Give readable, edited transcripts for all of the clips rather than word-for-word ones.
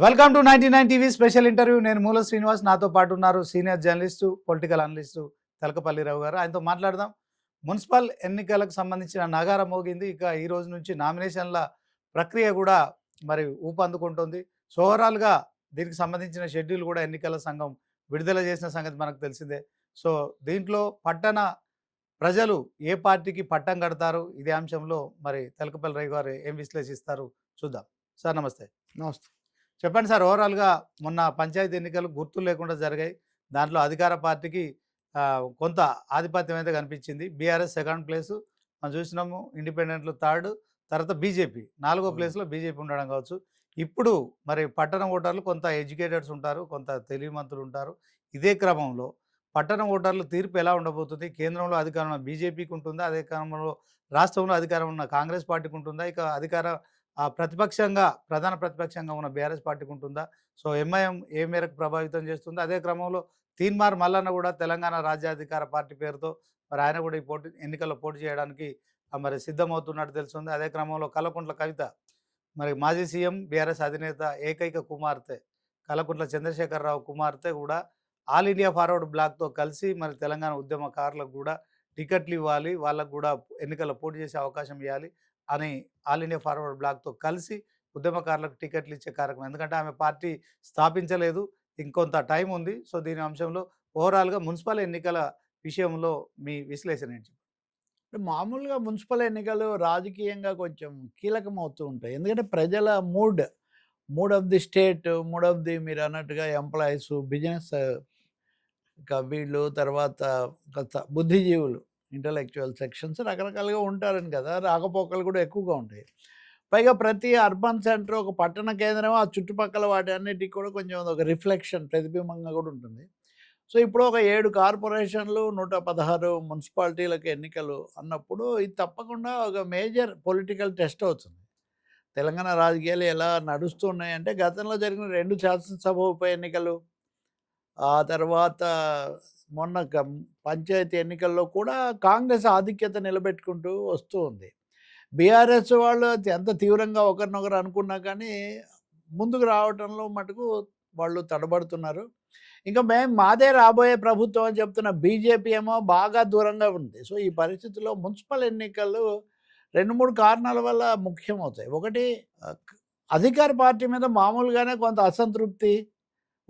Welcome to 99 TV special interview. నేను మూల శ్రీనివాస్, నాతో పాటు ఉన్నారు senior journalist, political analyst Telakapalli Rao గారు. ఆయనతో మాట్లాడదాం. మున్సిపల్ ఎన్నికలకు సంబంధించిన నగారం మోగింది. ఇక ఈ రోజు నుంచి నామినేషన్ల ప్రక్రియ కూడా మరి ఊపందుకుంటుంది. సో ఓవరాల్గా దీనికి సంబంధించిన షెడ్యూల్ కూడా ఎన్నికల సంఘం విడుదల చేసిన సంగతి మనకు తెలిసిందే. సో దీంట్లో పట్టణ ప్రజలు ఏ పార్టీకి పట్టం కడతారు, ఇదే అంశంలో మరి తెలకపల్లి రావు గారు ఏం విశ్లేషిస్తారు చూద్దాం. సార్ నమస్తే. నమస్తే. చెప్పండి సార్, ఓవరాల్గా మొన్న పంచాయతీ ఎన్నికలు గుర్తులు లేకుండా జరిగాయి. దాంట్లో అధికార పార్టీకి కొంత ఆధిపత్యం అయితే కనిపించింది. బీఆర్ఎస్ సెకండ్ ప్లేసు మనం చూసినాము, ఇండిపెండెంట్లు థర్డ్, తర్వాత బీజేపీ 4వ ప్లేస్లో బీజేపీ ఉండడం కావచ్చు. ఇప్పుడు మరి పట్టణ ఓటర్లు కొంత ఎడ్యుకేటెడ్స్ ఉంటారు, కొంత తెలివిమంతులు ఉంటారు. ఇదే క్రమంలో పట్టణ ఓటర్ల తీర్పు ఎలా ఉండబోతుంది? కేంద్రంలో అధికారం ఉన్న బీజేపీకి ఉంటుందా, అదే క్రమంలో రాష్ట్రంలో అధికారం ఉన్న కాంగ్రెస్ పార్టీకి ఉంటుందా, ఇక ప్రతిపక్షంగా ప్రధాన ప్రతిపక్షంగా ఉన్న బీఆర్ఎస్ పార్టీకి ఉంటుందా? సో ఎంఐఎం ఏ మేరకు ప్రభావితం చేస్తుందో, అదే క్రమంలో తీన్మార్ మల్లన్న కూడా తెలంగాణ రాజ్యాధికార పార్టీ పేరుతో మరి ఆయన కూడా ఈ ఎన్నికల్లో పోటీ చేయడానికి మరి సిద్ధమవుతున్నట్టు తెలుస్తుంది. అదే క్రమంలో కల్వకుంట్ల కవిత మరి మాజీ సీఎం బీఆర్ఎస్ అధినేత ఏకైక కుమార్తె కల్వకుంట్ల చంద్రశేఖరరావు కుమార్తె కూడా ఆల్ ఇండియా ఫార్వర్డ్ బ్లాక్తో కలిసి మరి తెలంగాణ ఉద్యమకారులకు కూడా టికెట్లు ఇవ్వాలి, వాళ్ళకు కూడా ఎన్నికల్లో పోటీ చేసే అవకాశం ఇవ్వాలి అని ఆల్ ఇండియా ఫార్వర్డ్ బ్లాక్తో కలిసి ఉద్యమకారులకు టికెట్లు ఇచ్చే కార్యక్రమం. ఎందుకంటే ఆమె పార్టీ స్థాపించలేదు, ఇంకొంత టైం ఉంది. సో దీని అంశంలో ఓవరాల్గా మున్సిపల్ ఎన్నికల విషయంలో మీ విశ్లేషణ ఏంటి? మామూలుగా మున్సిపల్ ఎన్నికలు రాజకీయంగా కొంచెం కీలకమవుతూ ఉంటాయి. ఎందుకంటే ప్రజల mood of the state, mood of the మీరు అన్నట్టుగా ఎంప్లాయీస్, బిజినెస్, ఇంకా వీళ్ళు, తర్వాత బుద్ధిజీవులు, ఇంటలెక్చువల్ సెక్షన్స్ రకరకాలుగా ఉంటారని కదా, రాకపోకలు కూడా ఎక్కువగా ఉంటాయి. పైగా ప్రతి అర్బన్ సెంటర్, ఒక పట్టణ కేంద్రం, ఆ చుట్టుపక్కల వాటి అన్నిటికీ కూడా కొంచెం ఒక రిఫ్లెక్షన్, ప్రతిబింబంగా కూడా ఉంటుంది. సో ఇప్పుడు ఒక 7 కార్పొరేషన్లు, 116 మున్సిపాలిటీలకు ఎన్నికలు అన్నప్పుడు ఇది తప్పకుండా ఒక మేజర్ పొలిటికల్ టెస్ట్ అవుతుంది. తెలంగాణ రాజకీయాలు ఎలా నడుస్తున్నాయంటే, గతంలో జరిగిన 2 శాసనసభ ఉప ఎన్నికలు, ఆ తర్వాత మొన్న పంచాయతీ ఎన్నికల్లో కూడా కాంగ్రెస్ ఆధిక్యత నిలబెట్టుకుంటూ వస్తూ ఉంది. బీఆర్ఎస్ వాళ్ళు ఎంత తీవ్రంగా ఒకరినొకరు అనుకున్నా కానీ ముందుకు రావడంలో మటుకు వాళ్ళు తడబడుతున్నారు. ఇంకా మాదే రాబోయే ప్రభుత్వం అని చెప్తున్న బీజేపీ ఏమో బాగా దూరంగా ఉంది. సో ఈ పరిస్థితుల్లో మున్సిపల్ ఎన్నికలు 2-3 కారణాల వల్ల ముఖ్యమవుతాయి. ఒకటి, అధికార పార్టీ మీద మామూలుగానే కొంత అసంతృప్తి,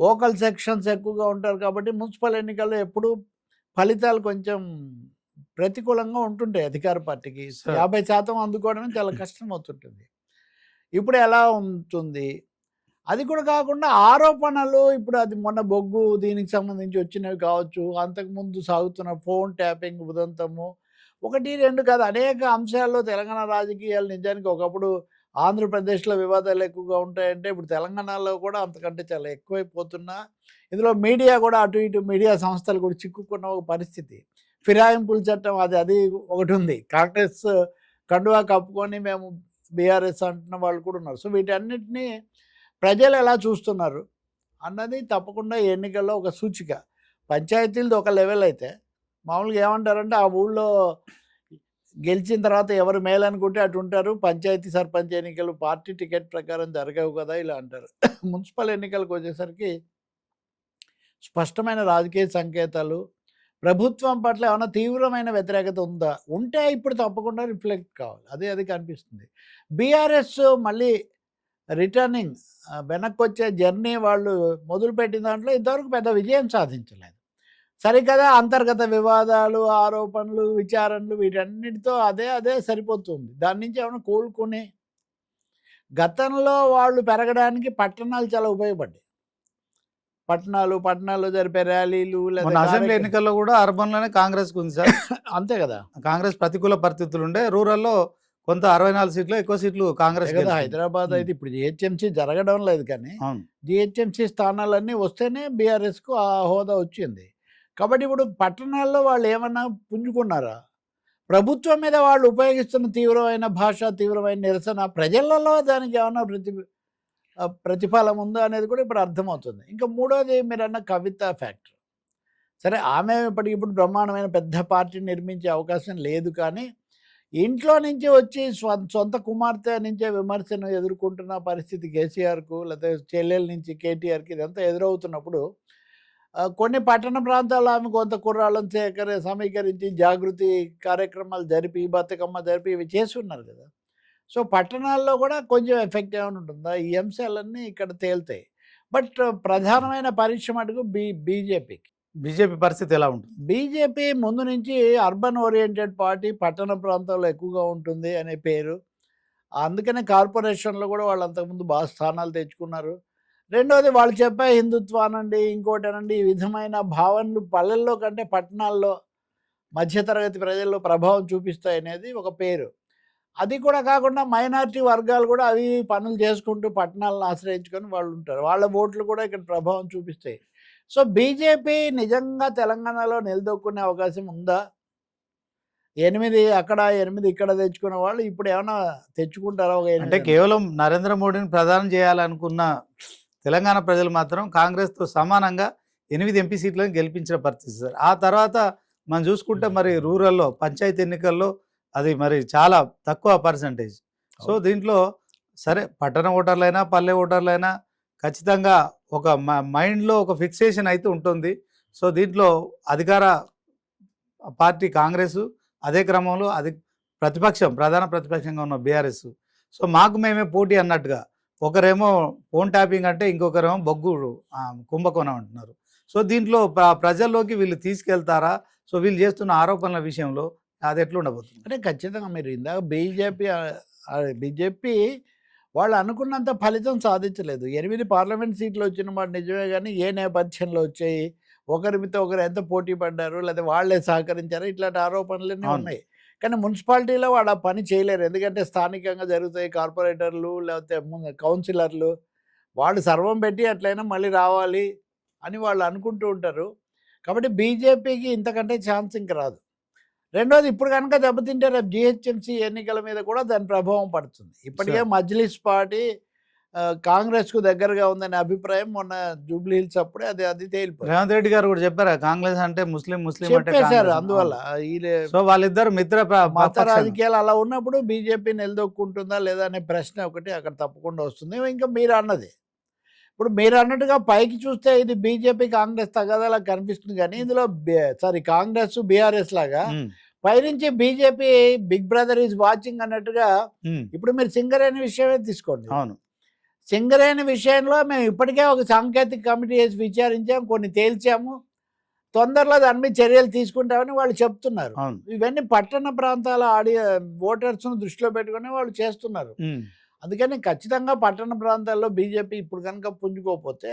ఓకల్ సెక్షన్స్ ఎక్కువగా ఉంటారు కాబట్టి మున్సిపల్ ఎన్నికల్లో ఎప్పుడు ఫలితాలు కొంచెం ప్రతికూలంగా ఉంటుంటాయి. అధికార పార్టీకి 50% అందుకోవడం చాలా కష్టం అవుతుంటుంది. ఇప్పుడు ఎలా ఉంటుంది? అది కూడా కాకుండా ఆరోపణలు, ఇప్పుడు అది మొన్న బొగ్గు దీనికి సంబంధించి వచ్చినవి కావచ్చు, అంతకుముందు సాగుతున్న ఫోన్ ట్యాపింగ్ ఉదంతము, 1, 2 కాదు, అనేక అంశాల్లో తెలంగాణ రాజకీయాలు నిజానికి ఒకప్పుడు ఆంధ్రప్రదేశ్లో వివాదాలు ఎక్కువగా ఉంటాయంటే ఇప్పుడు తెలంగాణలో కూడా అంతకంటే చాలా ఎక్కువైపోతున్నా, ఇందులో మీడియా కూడా అటు ఇటు మీడియా సంస్థలు కూడా చిక్కుకున్న ఒక పరిస్థితి. ఫిరాయింపుల చట్టం అది ఒకటి ఉంది. కాంగ్రెస్ కండువా కప్పుకొని మేము బీఆర్ఎస్ అంటున్న వాళ్ళు కూడా ఉన్నారు. సో వీటన్నిటినీ ప్రజలు ఎలా చూస్తున్నారు అన్నది తప్పకుండా ఎన్నికల్లో ఒక సూచిక. పంచాయతీలది ఒక లెవెల్ అయితే, మామూలుగా ఏమంటారంటే ఆ ఊళ్ళో గెలిచిన తర్వాత ఎవరు మేలనుకుంటే అటు ఉంటారు. పంచాయతీ సర్పంచ్ ఎన్నికలు పార్టీ టికెట్ ప్రకారం జరగవు కదా, ఇలా అంటారు. మున్సిపల్ ఎన్నికలకు వచ్చేసరికి స్పష్టమైన రాజకీయ సంకేతాలు, ప్రభుత్వం పట్ల ఏమైనా తీవ్రమైన వ్యతిరేకత ఉందా, ఉంటే ఇప్పుడు తప్పకుండా రిఫ్లెక్ట్ కావాలి. అది కనిపిస్తుంది. బీఆర్ఎస్ మళ్ళీ రిటర్నింగ్, వెనక్కి వచ్చే జర్నీ వాళ్ళు మొదలుపెట్టిన దాంట్లో ఇంతవరకు పెద్ద విజయం సాధించలేదు. సరికదా అంతర్గత వివాదాలు, ఆరోపణలు, విచారణలు, వీటన్నిటితో అదే సరిపోతుంది. దాని నుంచి ఏమైనా కోలుకుని, గతంలో వాళ్ళు పెరగడానికి పట్టణాలు చాలా ఉపయోగపడ్డాయి. పట్టణాల్లో జరిపే ర్యాలీలు, లేదా అసెంబ్లీ ఎన్నికల్లో కూడా అర్బన్లోనే కాంగ్రెస్ ఉంది సార్. అంతే కదా, కాంగ్రెస్ ప్రతికూల పరిస్థితులు ఉండే, రూరల్లో కొంత 64 సీట్లు, ఎక్కువ సీట్లు కాంగ్రెస్ కదా. హైదరాబాద్ అయితే ఇప్పుడు జిహెచ్ఎంసీ జరగడం లేదు, కానీ జిహెచ్ఎంసీ స్థానాలన్నీ వస్తేనే బీఆర్ఎస్కు ఆ హోదా వచ్చింది. కాబట్టి ఇప్పుడు పట్టణాల్లో వాళ్ళు ఏమన్నా పుంజుకున్నారా? ప్రభుత్వం మీద వాళ్ళు ఉపయోగిస్తున్న తీవ్రమైన భాష, తీవ్రమైన నిరసన, ప్రజలలో దానికి ఏమన్నా ప్రతిఫలం ఉందా అనేది కూడా ఇప్పుడు అర్థమవుతుంది. ఇంకా మూడోది మీరన్న కవిత ఫ్యాక్టర్. సరే, ఆమె ఇప్పటికిప్పుడు బ్రహ్మాండమైన పెద్ద పార్టీ నిర్మించే అవకాశం లేదు, కానీ ఇంట్లో నుంచి వచ్చి సొంత కుమార్తె నుంచే విమర్శను ఎదుర్కొంటున్న పరిస్థితి కేసీఆర్కు లేకపోతే చెల్లెల నుంచి కేటీఆర్కి ఇదంతా ఎదురవుతున్నప్పుడు కొన్ని పట్టణ ప్రాంతాల్లో ఆమె కొంత కుర్రాళ్ళను సమీకరించి జాగృతి కార్యక్రమాలు జరిపి బతుకమ్మ జరిపి ఇవి చేసి ఉన్నారు కదా. సో పట్టణాల్లో కూడా కొంచెం ఎఫెక్ట్ ఏమైనా ఉంటుందా? ఈ అంశాలన్నీ ఇక్కడ తేలుతాయి. బట్ ప్రధానమైన పరీక్ష మటుకు బీజేపీ పరిస్థితి ఎలా ఉంటుంది? బీజేపీ ముందు నుంచి అర్బన్ ఓరియంటెడ్ పార్టీ, పట్టణ ప్రాంతాల్లో ఎక్కువగా ఉంటుంది అనే పేరు. అందుకనే కార్పొరేషన్లో కూడా వాళ్ళు అంతకుముందు బాగా స్థానాలు తెచ్చుకున్నారు. రెండోది వాళ్ళు చెప్పే హిందుత్వానండి ఇంకోటేనండి ఈ విధమైన భావనలు పల్లెల్లో కంటే పట్టణాల్లో మధ్యతరగతి ప్రజల్లో ప్రభావం చూపిస్తాయనేది ఒక పేరు. అది కూడా కాకుండా మైనారిటీ వర్గాలు కూడా అవి పనులు చేసుకుంటూ పట్టణాలను ఆశ్రయించుకొని వాళ్ళు ఉంటారు. వాళ్ళ ఓట్లు కూడా ఇక్కడ ప్రభావం చూపిస్తాయి. సో బీజేపీ నిజంగా తెలంగాణలో నిలదొక్కునే అవకాశం ఉందా? 8 అక్కడ 8 ఇక్కడ తెచ్చుకున్న వాళ్ళు ఇప్పుడు ఏమైనా తెచ్చుకుంటారా? అంటే కేవలం నరేంద్ర మోడీని ప్రధానం చేయాలనుకున్న తెలంగాణ ప్రజలు మాత్రం కాంగ్రెస్తో సమానంగా 8 ఎంపీ సీట్లను గెలిపించిన పరిస్థితి సార్. ఆ తర్వాత మనం చూసుకుంటే మరి రూరల్లో పంచాయతీ ఎన్నికల్లో అది మరి చాలా తక్కువ పర్సంటేజ్. సో దీంట్లో సరే పట్టణ ఓటర్లైనా పల్లె ఓటర్లైనా ఖచ్చితంగా ఒక మైండ్లో ఒక ఫిక్సేషన్ అయితే ఉంటుంది. సో దీంట్లో అధికార పార్టీ కాంగ్రెస్, అదే క్రమంలో ప్రధాన ప్రతిపక్షంగా ఉన్న బీఆర్ఎస్. సో మాకు మేమే పోటీ అన్నట్టుగా ఒకరేమో ఫోన్ ట్యాపింగ్ అంటే ఇంకొకరేమో బొగ్గు కుంభకోణం అంటున్నారు. సో దీంట్లో ప్రజల్లోకి వీళ్ళు తీసుకెళ్తారా? సో వీళ్ళు చేస్తున్న ఆరోపణల విషయంలో అది ఎట్లా ఉండబోతుంది? అంటే ఖచ్చితంగా మీరు ఇందాక బీజేపీ వాళ్ళు అనుకున్నంత ఫలితం సాధించలేదు. 8 పార్లమెంట్ సీట్లు వచ్చిన మాట నిజమే, కానీ ఏ నేపథ్యంలో వచ్చాయి, ఒకరితో ఒకరు ఎంత పోటీ పడ్డారు, లేదా వాళ్ళే సహకరించారు, ఇట్లాంటి ఆరోపణలన్నీ ఉన్నాయి. కానీ మున్సిపాలిటీలో వాళ్ళు ఆ పని చేయలేరు. ఎందుకంటే స్థానికంగా జరుగుతాయి. కార్పొరేటర్లు లేకపోతే కౌన్సిలర్లు వాళ్ళు సర్వం పెట్టి అట్లయినా మళ్ళీ రావాలి అని వాళ్ళు అనుకుంటూ ఉంటారు. కాబట్టి బీజేపీకి ఇంతకంటే ఛాన్స్ ఇంక రాదు. రెండోది ఇప్పుడు కనుక దెబ్బతింటే రేపు జిహెచ్ఎంసీ ఎన్నికల మీద కూడా దాని ప్రభావం పడుతుంది. ఇప్పటికే మజ్లిస్ పార్టీ కాంగ్రెస్కు దగ్గరగా ఉందనే అభిప్రాయం మొన్న జూబ్లీ హిల్స్ అప్పుడే అది తేలిపోయింది. రేవంత్ రెడ్డి గారు కూడా చెప్పారు కాంగ్రెస్ అంటే ముస్లిం చెప్పేశారు. అందువల్ల సో వాళ్ళిద్దరు మత రాజకీయాలు అలా ఉన్నప్పుడు బీజేపీ నిలదొక్కుంటుందా లేదా అనే ప్రశ్న ఒకటి అక్కడ తప్పకుండా వస్తుంది. ఇంకా మీరు అన్నది ఇప్పుడు మీరు అన్నట్టుగా పైకి చూస్తే ఇది బీజేపీ కాంగ్రెస్ తగాదాలా కనిపిస్తుంది, కానీ ఇందులో కాంగ్రెస్ బీఆర్ఎస్ లాగా పైనుంచి BJP big brother is watching అన్నట్టుగా. ఇప్పుడు మీరు సింగరేణి విషయమే తీసుకోండి. అవును, సింగరేణి విషయంలో మేము ఇప్పటికే ఒక సాంకేతిక కమిటీ వేసి విచారించాము, కొన్ని తేల్చాము, తొందరలో దాని మీద చర్యలు తీసుకుంటామని వాళ్ళు చెప్తున్నారు. ఇవన్నీ పట్టణ ప్రాంతాల ఓటర్స్ను దృష్టిలో పెట్టుకుని వాళ్ళు చేస్తున్నారు. అందుకని ఖచ్చితంగా పట్టణ ప్రాంతాల్లో బీజేపీ ఇప్పుడు కనుక పుంజుకోకపోతే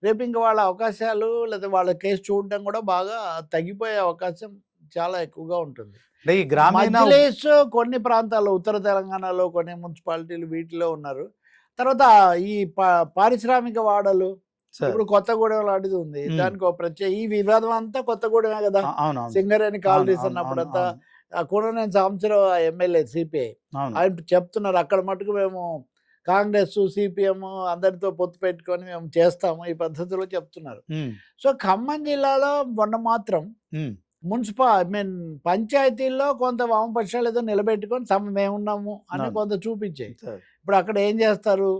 రేపు ఇంకా వాళ్ళ అవకాశాలు లేదా వాళ్ళ కేసు చూడడం కూడా బాగా తగ్గిపోయే అవకాశం చాలా ఎక్కువగా ఉంటుంది. మజ్లిస్ కొన్ని ప్రాంతాల్లో ఉత్తర తెలంగాణలో కొన్ని మున్సిపాలిటీలు వీటిలో ఉన్నారు. తర్వాత ఈ పారిశ్రామిక వాడలు ఇప్పుడు కొత్తగూడెం లాంటిది ఉంది, దానికి ఒక ప్రత్యేక ఈ వివాదం అంతా కొత్తగూడెమే కదా. సింగరేణి కాలనీస్ అన్నప్పుడంతా కూడా నేను సంవత్సరం ఎమ్మెల్యే సిపిఐ ఆయన చెప్తున్నారు అక్కడ మటుకు మేము కాంగ్రెస్ సిపిఎం అందరితో పొత్తు పెట్టుకొని మేము చేస్తాము ఈ పద్ధతిలో చెప్తున్నారు. సో ఖమ్మం జిల్లాలో మొన్న మాత్రం పంచాయతీల్లో కొంత వామపక్షాలు ఏదో నిలబెట్టుకొని మేమున్నాము అని కొంత చూపించాయి. ఇప్పుడు అక్కడ ఏం చేస్తారు,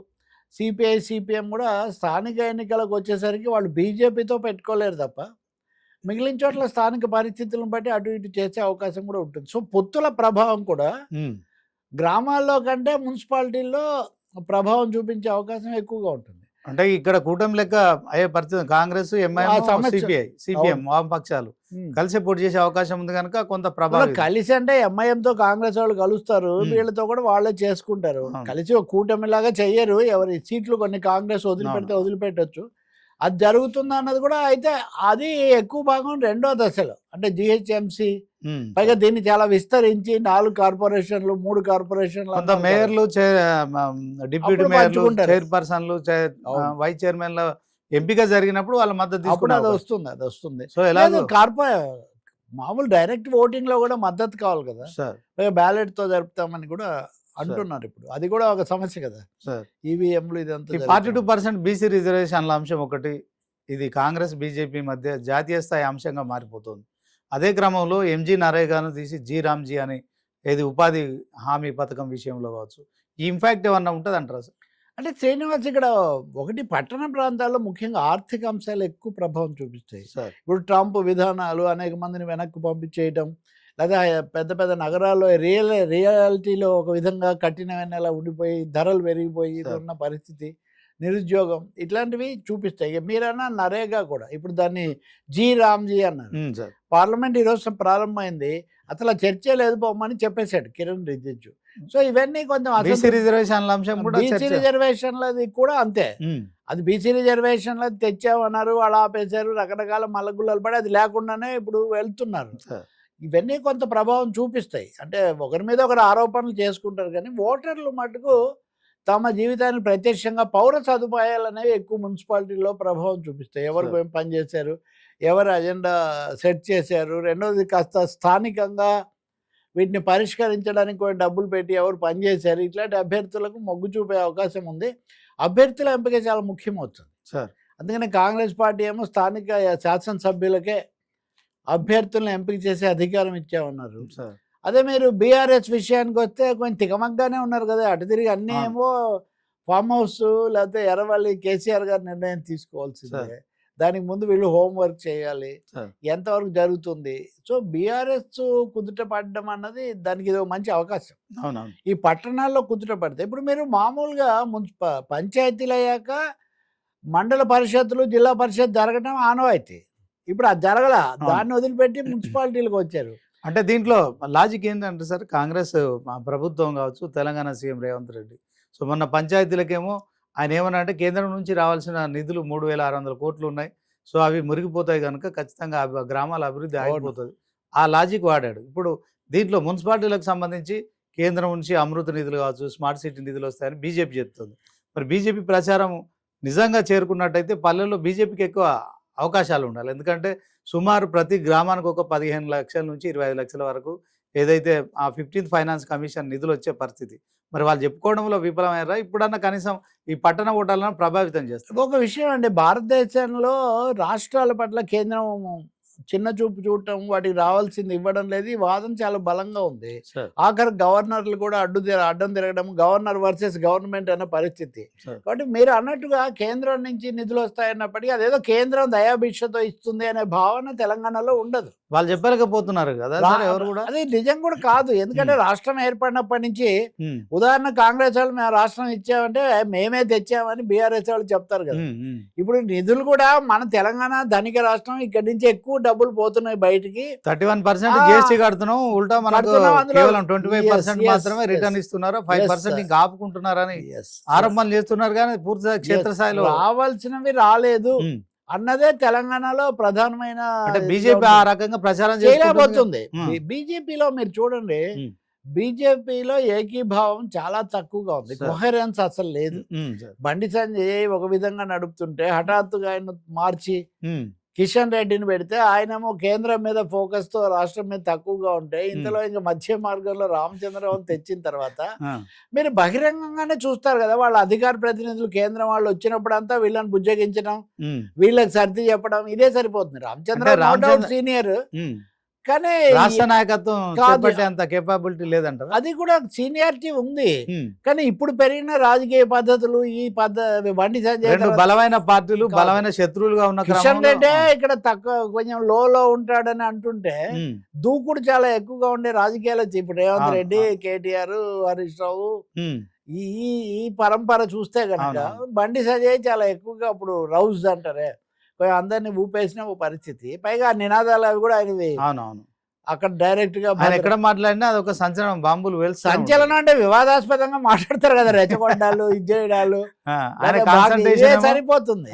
సిపిఐ సిపిఎం కూడా స్థానిక ఎన్నికలకు వచ్చేసరికి వాళ్ళు బీజేపీతో పెట్టుకోలేరు తప్ప మిగిలిన చోట్ల స్థానిక పరిస్థితులను బట్టి అటు ఇటు చేసే అవకాశం కూడా ఉంటుంది. సో పొత్తుల ప్రభావం కూడా గ్రామాల్లో కంటే మున్సిపాలిటీల్లో ప్రభావం చూపించే అవకాశం ఎక్కువగా ఉంటుంది. అంటే ఇక్కడ కూటమి లెక్క అయ్యే పరిస్థితి కాంగ్రెస్ సిపిఎం వామపక్షాలు కలిసి పోటీ చేసే అవకాశం ఉంది కనుక కొంత ప్రభావం. కలిసి అంటే ఎంఐఎంతో కాంగ్రెస్ వాళ్ళు కలుస్తారు, వీళ్ళతో కూడా వాళ్ళే చేసుకుంటారు. కలిసి ఒక కూటమి లాగా చెయ్యరు, ఎవరి సీట్లు కొన్ని కాంగ్రెస్ వదిలిపెడితే వదిలిపెట్టచ్చు, అది జరుగుతుంది అన్నది కూడా. అయితే అది ఎక్కువ భాగం రెండో దశలో అంటే జిహెచ్ఎంసీ, పైగా దీన్ని చాలా విస్తరించి 4 కార్పొరేషన్లు 3 కార్పొరేషన్లు మేయర్లు డిప్యూటీ మేయర్లు చైర్పర్సన్లు వైస్ చైర్మన్ల ఎంపిక జరిగినప్పుడు వాళ్ళ మద్దతు తీసుకుని అది వస్తుంది. సో ఎలా మామూలు డైరెక్ట్ ఓటింగ్ లో కూడా మద్దతు కావాలి కదా, పైగా బ్యాలెట్ తో జరుపుతామని కూడా అంటున్నారు. ఇప్పుడు అది కూడా ఒక సమస్య కదా ఈవీఎంలు ఇదంతా. 42% బీసీ రిజర్వేషన్ల అంశం ఒకటి, ఇది కాంగ్రెస్ బీజేపీ మధ్య జాతీయ స్థాయి అంశంగా మారిపోతుంది. అదే క్రమంలో ఎంజీ నరేగాను తీసి జీ రామ్జీ అని ఏది ఉపాధి హామీ పథకం విషయంలో కావచ్చు. ఈ ఇంపాక్ట్ ఏమన్నా ఉంటుంది అంటారా సార్? అంటే శ్రీనివాస్ ఇక్కడ ఒకటి పట్టణ ప్రాంతాల్లో ముఖ్యంగా ఆర్థిక అంశాలు ఎక్కువ ప్రభావం చూపిస్తాయి. సార్ ఇప్పుడు ట్రంప్ విధానాలు అనేక మందిని వెనక్కి పంపించేయటం, లేదా పెద్ద పెద్ద నగరాల్లో రియాలిటీలో ఒక విధంగా కఠినమైన ఉండిపోయి ధరలు పెరిగిపోయి ఇది ఉన్న పరిస్థితి, నిరుద్యోగం ఇట్లాంటివి చూపిస్తాయి. ఇక మీరన్నా నరేగా కూడా ఇప్పుడు దాన్ని రామ్జీ అన్నారు. సార్ పార్లమెంట్ ఈరోజు ప్రారంభమైంది, అసలు ఆ చర్చే లేదు పోమని చెప్పేశాడు కిరణ్ రిజిజు. సో ఇవన్నీ కొంచెం బీసీ రిజర్వేషన్ల అంశం కూడా బీసీ రిజర్వేషన్లది కూడా అంతే. అది బీసీ రిజర్వేషన్లు తెచ్చామన్నారు, అలా ఆపేశారు, రకరకాల మల్లగుల్లలు పడి అది లేకుండానే ఇప్పుడు వెళ్తున్నారు. ఇవన్నీ కొంత ప్రభావం చూపిస్తాయి. అంటే ఒకరి మీద ఒకరు ఆరోపణలు చేసుకుంటారు, కానీ ఓటర్లు మటుకు తమ జీవితాన్ని ప్రత్యక్షంగా పౌర సదుపాయాలు అనేవి ఎక్కువ మున్సిపాలిటీలో ప్రభావం చూపిస్తాయి. ఎవరికి ఏం పని చేశారు, ఎవరు అజెండా సెట్ చేశారు, రెండోది కాస్త స్థానికంగా వీటిని పరిష్కరించడానికి కూడా డబ్బులు పెట్టి ఎవరు పనిచేశారు, ఇట్లాంటి అభ్యర్థులకు మొగ్గు చూపే అవకాశం ఉంది. అభ్యర్థుల ఎంపిక చాలా ముఖ్యమవుతుంది సార్. అందుకని కాంగ్రెస్ పార్టీ ఏమో స్థానిక శాసనసభ్యులకే అభ్యర్థులను ఎంపిక చేసే అధికారం ఇచ్చామన్నారు. అదే మీరు బీఆర్ఎస్ విషయానికి వస్తే కొంచెం తికమగ్గానే ఉన్నారు కదా, అటు తిరిగి అన్నీ ఏమో ఫామ్ హౌస్ లేకపోతే ఎర్రవల్లి కేసీఆర్ గారు నిర్ణయం తీసుకోవాల్సిందే, దానికి ముందు వీళ్ళు హోంవర్క్ చేయాలి, ఎంతవరకు జరుగుతుంది. సో బీఆర్ఎస్ కుదుట పడడం అన్నది దానికి ఇది మంచి అవకాశం. ఈ పట్టణాల్లో కుదుట పడితే ఇప్పుడు మీరు మామూలుగా పంచాయతీలు అయ్యాక మండల పరిషత్తులు జిల్లా పరిషత్ జరగడం ఆనవాయితీ. ఇప్పుడు అది జరగల, దాన్ని వదిలిపెట్టి మున్సిపాలిటీలకు వచ్చారు. అంటే దీంట్లో లాజిక్ ఏంటంటే సార్, కాంగ్రెస్ ప్రభుత్వం కావచ్చు, తెలంగాణ సీఎం రేవంత్ రెడ్డి, సో మొన్న పంచాయతీలకేమో ఆయన ఏమన్నా అంటే కేంద్రం నుంచి రావాల్సిన నిధులు 3600 కోట్లు ఉన్నాయి, సో అవి మురిగిపోతాయి కనుక ఖచ్చితంగా గ్రామాల అభివృద్ధి ఆగిపోతుంది, ఆ లాజిక్ వాడాడు. ఇప్పుడు దీంట్లో మున్సిపాలిటీలకు సంబంధించి కేంద్రం నుంచి అమృత నిధులు కావచ్చు, స్మార్ట్ సిటీ నిధులు వస్తాయని బీజేపీ చెప్తుంది. మరి బీజేపీ ప్రచారం నిజంగా చేరుకున్నట్టయితే పల్లెల్లో బీజేపీకి ఎక్కువ అవకాశాలు ఉండాలి. ఎందుకంటే సుమారు ప్రతి గ్రామానికి ఒక 15 లక్షల నుంచి 25 లక్షల వరకు ఏదైతే ఆ 15th ఫైనాన్స్ కమిషన్ నిధులు వచ్చే పరిస్థితి. మరి వాళ్ళు చెప్పుకోవడంలో విఫలమయ్యారా? ఇప్పుడన్నా కనీసం ఈ పట్టణ ఓటర్లను ప్రభావితం చేస్తారు. ఒక విషయం అండి, భారతదేశంలో రాష్ట్రాల పట్ల కేంద్రం చిన్న చూపు చూడటం, వాటికి రావాల్సింది ఇవ్వడం లేదు, ఈ వాదన చాలా బలంగా ఉంది. ఆఖరి గవర్నర్లు కూడా అడ్డం తిరగడం, గవర్నర్ వర్సెస్ గవర్నమెంట్ అనే పరిస్థితి. కాబట్టి మీరు అన్నట్టుగా కేంద్రం నుంచి నిధులు వస్తాయన్నప్పటికీ అదేదో కేంద్రం దయాభిక్షతో ఇస్తుంది అనే భావన తెలంగాణలో ఉండదు. వాళ్ళు చెప్పలేకపోతున్నారు కదా ఎవరు కూడా. అది నిజం కూడా కాదు, ఎందుకంటే రాష్ట్రం ఏర్పడినప్పటి నుంచి ఉదాహరణ కాంగ్రెస్ వాళ్ళు మేము రాష్ట్రం ఇచ్చామంటే మేమే తెచ్చామని బీఆర్ఎస్ వాళ్ళు చెప్తారు కదా. ఇప్పుడు నిధులు కూడా మన తెలంగాణ ధనిక రాష్ట్రం, ఇక్కడి నుంచి ఎక్కువ డబ్బులు పోతున్నాయి బయటికి. 31% GST కడుతున్నాం, ఉల్టా మనకు కేవలం 25% మాత్రమే రిటర్న్ ఇస్తున్నారు, 5% ఇంకా ఆపుకుంటున్నారని ఆరోపణలు చేస్తున్నారు. కానీ పూర్తిగా క్షేత్రస్థాయిలో రావాల్సినవి రాలేదు అన్నదే తెలంగాణలో ప్రధానమైన. బీజేపీ ఆ రకంగా ప్రచారం చేయలేకపోతుంది. బీజేపీలో మీరు చూడండి, బీజేపీలో ఏకీభావం చాలా తక్కువగా ఉంది, కొహెరెన్స్ అసలు లేదు. బండి సంజయ్ ఒక విధంగా నడుపుతుంటే హఠాత్తుగా ఆయన మార్చి కిషన్ రెడ్డిని పెడితే ఆయనేమో కేంద్రం మీద ఫోకస్ తో రాష్ట్రం మీద తక్కువగా ఉంటే, ఇంతలో ఇంకా మధ్య మార్గంలో రామచంద్రరావు తెచ్చిన తర్వాత మీరు బహిరంగంగానే చూస్తారు కదా, వాళ్ళ అధికార ప్రతినిధులు కేంద్రం వాళ్ళు వచ్చినప్పుడు అంతా వీళ్ళని బుజ్జగించడం, వీళ్ళకి సర్ది చెప్పడం, ఇదే సరిపోతుంది. రామచంద్రరావు సీనియర్, కానీ రాష్ట్ర నాయకత్వం అంత కేపబిలిటీ లేదంటారు. అది కూడా సీనియారిటీ ఉంది, కానీ ఇప్పుడు పెరిగిన రాజకీయ పద్ధతులు, ఈ బండి సంజయ్ బలమైన పార్టీలు బలమైన శత్రువులుగా ఉన్న కిషన్ రెడ్డి ఇక్కడ తక్కువ కొంచెం లో ఉంటాడని అంటుంటే, దూకుడు చాలా ఎక్కువగా ఉండే రాజకీయాలు. ఇప్పుడు రేవంత్ రెడ్డి, కేటీఆర్, హరీష్ రావు, ఈ పరంపర చూస్తే కనుక బండి సంజయ్ చాలా ఎక్కువగా ఇప్పుడు రౌజ్ అంటారే, అందరినీ ఊపేసిన ఓ పరిస్థితి. పైగా నినాదాలు అవి కూడా ఆయనవి. అవునవును, అక్కడ డైరెక్ట్ గా ఎక్కడ మాట్లాడినా అదొక సంచలనం, బాంబులు సంచలనం అంటే వివాదాస్పదంగా మాట్లాడతారు కదా, రెచ్చగొట్టాలు, ఇచ్చేయడాలు, సరిపోతుంది.